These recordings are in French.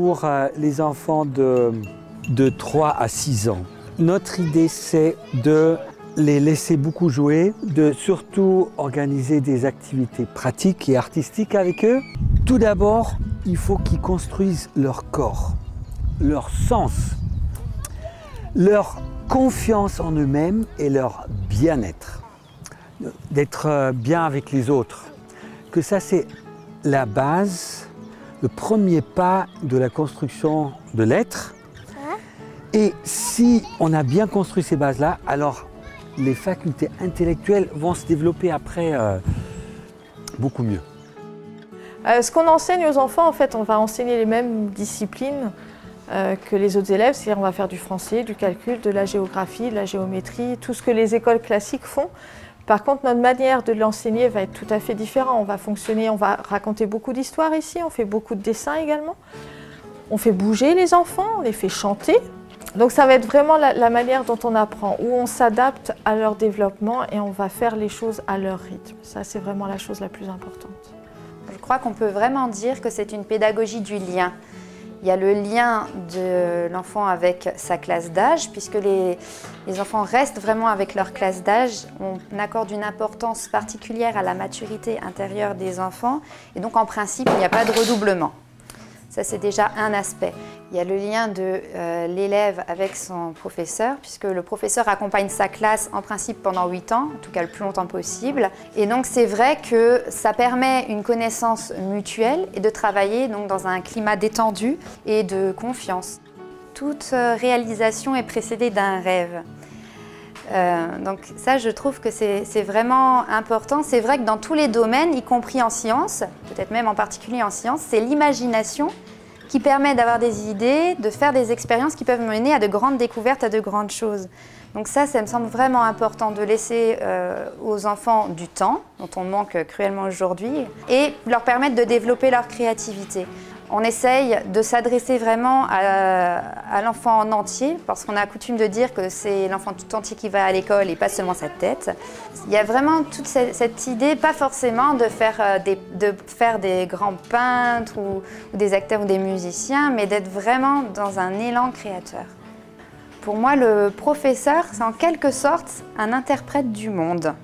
pour les enfants de 3 à 6 ans. Notre idée, c'est de les laisser beaucoup jouer, de surtout organiser des activités pratiques et artistiques avec eux. Tout d'abord, il faut qu'ils construisent leur corps, leur sens, leur confiance en eux-mêmes et leur bien-être, d'être bien avec les autres. Que ça, c'est la base, le premier pas de la construction de l'être. Et si on a bien construit ces bases-là, alors les facultés intellectuelles vont se développer après beaucoup mieux. Ce qu'on enseigne aux enfants, en fait, on va enseigner les mêmes disciplines que les autres élèves, c'est-à-dire on va faire du français, du calcul, de la géographie, de la géométrie, tout ce que les écoles classiques font. Par contre, notre manière de l'enseigner va être tout à fait différente. On va fonctionner, on va raconter beaucoup d'histoires ici, on fait beaucoup de dessins également. On fait bouger les enfants, on les fait chanter. Donc ça va être vraiment la manière dont on apprend, où on s'adapte à leur développement et on va faire les choses à leur rythme. Ça, c'est vraiment la chose la plus importante. Je crois qu'on peut vraiment dire que c'est une pédagogie du lien. Il y a le lien de l'enfant avec sa classe d'âge, puisque les enfants restent vraiment avec leur classe d'âge. On accorde une importance particulière à la maturité intérieure des enfants. Et donc, en principe, il n'y a pas de redoublement. Ça, c'est déjà un aspect. Il y a le lien de l'élève avec son professeur, puisque le professeur accompagne sa classe en principe pendant 8 ans, en tout cas le plus longtemps possible. Et donc c'est vrai que ça permet une connaissance mutuelle et de travailler donc, dans un climat détendu et de confiance. Toute réalisation est précédée d'un rêve. Donc ça, je trouve que c'est vraiment important. C'est vrai que dans tous les domaines, y compris en sciences, peut-être même en particulier en sciences, c'est l'imagination qui permet d'avoir des idées, de faire des expériences qui peuvent mener à de grandes découvertes, à de grandes choses. Donc ça me semble vraiment important de laisser aux enfants du temps, dont on manque cruellement aujourd'hui, et leur permettre de développer leur créativité. On essaye de s'adresser vraiment à l'enfant en entier, parce qu'on a coutume de dire que c'est l'enfant tout entier qui va à l'école et pas seulement sa tête. Il y a vraiment toute cette idée, pas forcément de faire des grands peintres ou des acteurs ou des musiciens, mais d'être vraiment dans un élan créateur. Pour moi, le professeur, c'est en quelque sorte un interprète du monde.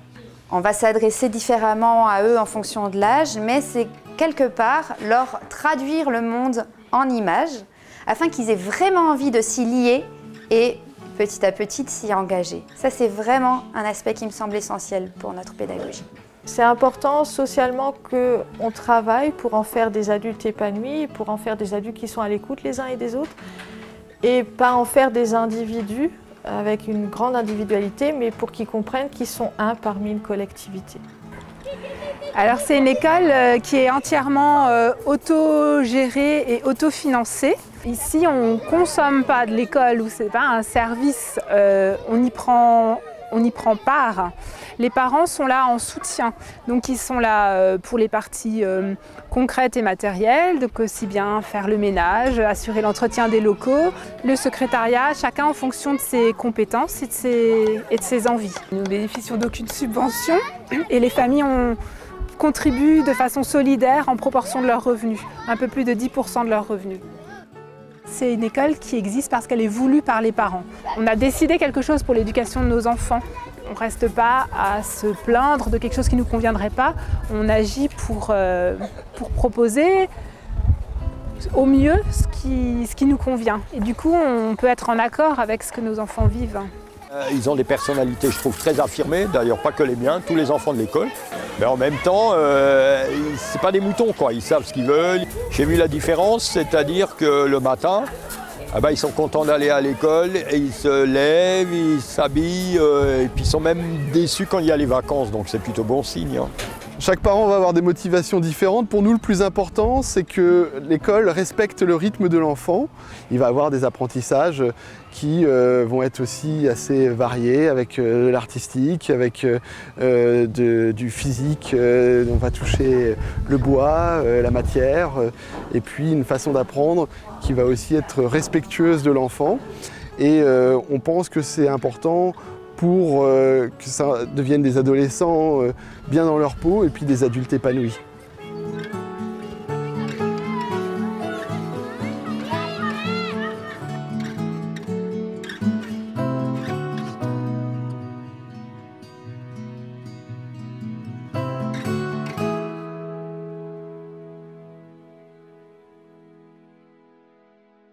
On va s'adresser différemment à eux en fonction de l'âge, mais c'est quelque part leur traduire le monde en images afin qu'ils aient vraiment envie de s'y lier et petit à petit de s'y engager. Ça, c'est vraiment un aspect qui me semble essentiel pour notre pédagogie. C'est important socialement qu'on travaille pour en faire des adultes épanouis, pour en faire des adultes qui sont à l'écoute les uns et des autres, et pas en faire des individus avec une grande individualité, mais pour qu'ils comprennent qu'ils sont un parmi une collectivité. Alors c'est une école qui est entièrement autogérée et autofinancée. Ici on ne consomme pas de l'école ou c'est pas un service, on y prend part. Les parents sont là en soutien, donc ils sont là pour les parties concrètes et matérielles, donc aussi bien faire le ménage, assurer l'entretien des locaux, le secrétariat, chacun en fonction de ses compétences et de ses envies. Nous ne bénéficions d'aucune subvention et les familles contribuent de façon solidaire en proportion de leurs revenus, un peu plus de 10% de leurs revenus. C'est une école qui existe parce qu'elle est voulue par les parents. On a décidé quelque chose pour l'éducation de nos enfants. On ne reste pas à se plaindre de quelque chose qui ne nous conviendrait pas. On agit pour proposer au mieux ce qui nous convient. Et du coup, on peut être en accord avec ce que nos enfants vivent. Ils ont des personnalités, je trouve, très affirmées, d'ailleurs pas que les miens, tous les enfants de l'école. Mais en même temps, c'est pas des moutons, quoi. Ils savent ce qu'ils veulent. J'ai vu la différence, c'est-à-dire que le matin, ils sont contents d'aller à l'école, et ils se lèvent, ils s'habillent, et puis ils sont même déçus quand il y a les vacances, donc c'est plutôt bon signe. Hein. Chaque parent va avoir des motivations différentes. Pour nous, le plus important, c'est que l'école respecte le rythme de l'enfant. Il va avoir des apprentissages qui vont être aussi assez variés, avec de l'artistique, avec du physique. On va toucher le bois, la matière, et puis une façon d'apprendre qui va aussi être respectueuse de l'enfant. Et on pense que c'est important pour que ça devienne des adolescents bien dans leur peau et puis des adultes épanouis.